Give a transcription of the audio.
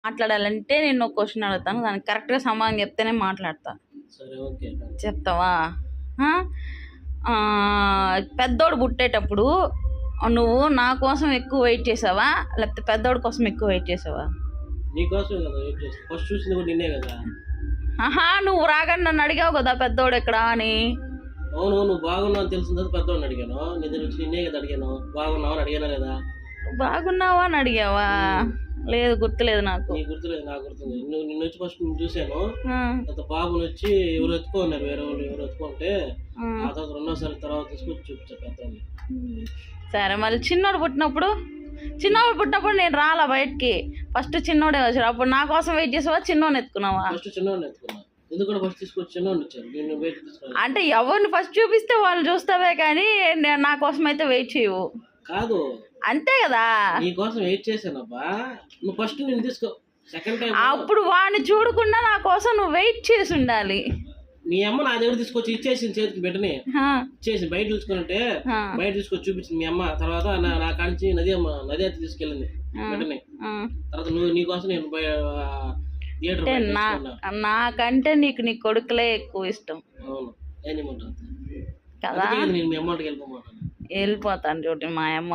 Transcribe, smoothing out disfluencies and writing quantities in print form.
మాట్లాడాలంటే నేను ఒక క్వశ్చన్ అడుగుతాను, దానికి కరెక్ట్గా సమాధానం చెప్తేనే మాట్లాడతా. సరే ఓకే. చెప్తావా? పెద్దోడు పుట్టేటప్పుడు నువ్వు నా కోసం ఎక్కువ వెయిట్ చేసావా, లేకపోతే పెద్దోడి కోసం ఎక్కువ వెయిట్ చేసావా? నీకోసమే కదా వెయిట్ చేస్తా. ఫస్ట్ చూసింది కూడా నిన్నే కదా. నువ్వు రాగానే నన్ను అడిగావు కదా పెద్దోడు ఎక్కడా అని. అవును, నువ్వు బాగున్నావు అని తెలిసిన తర్వాత పెద్దోడిని అడిగాను. నీ దగ్గర వచ్చి నిన్నే కదా అడిగాను. బాగున్నావు అని అడిగానా లేదా? బాగున్నావా అని అడిగావా? లేదు, గుర్తులేదు నాకు. నీకు గుర్తులేదు, నాకు గుర్తుంది. నిన్ను వచ్చి ఫస్ట్ నేను చూశాను. తర్వాత బాబుని వచ్చి ఎవరు ఎత్తుకున్నారు, వేరే వాళ్ళు ఎవరు ఎత్తుకుంటే ఆ తర్వాత రెండోసారి తర్వాత తీసుకొచ్చి చూపించా పెద్దోడిని. సరే, మళ్ళీ చిన్నోడు పుట్టినప్పుడు నేను రాలా బయటికి. ఫస్ట్ చిన్నోడే వచ్చాడు. అప్పుడు నా కోసం వెయిట్ చేసావా, చిన్నోని ఎత్తుకున్నావా? ఫస్ట్ చిన్నోడిని ఎత్తుకున్నా. ఎందుకంటే ఫస్ట్ తీసుకొచ్చి చిన్నోడిని ఇచ్చారు. నేను వెయిట్ తీసుకున్నాను. అంటే ఎవరిని ఫస్ట్ చూపిస్తే వాళ్ళు చూస్తావే కానీ నా కోసం అయితే వెయిట్ చేయవు. కాదు, అంతే కదా. నీ కోసం వెయిట్ చేశానబ్బా. నువ్వు ఫస్ట్ నేను తీసుకో. సెకండ్ టైం అప్పుడు వాడిని చూడకుండా నా కోసం నువ్వు వెయిట్ చేసి ఉండాలి. మీ అమ్మ నా దగ్గర తీసుకొచ్చి ఇచ్చేసింది చేతికి బిడ్డని. ఇచ్చేసి బయట చూసుకుంటే బయట తీసుకొచ్చి చూపించింది మీ అమ్మ. తర్వాత నా కాంచి నది అయితే తీసుకెళ్ళింది బిడ్డని. తర్వాత నీకోసం నేను నాకంటే నీకు నీ కొడుకులే ఎక్కువ ఇష్టం. అవును, కదా. నేను మీ అమ్మకి వెళ్ళిపోతాను చూడండి మా అమ్మ.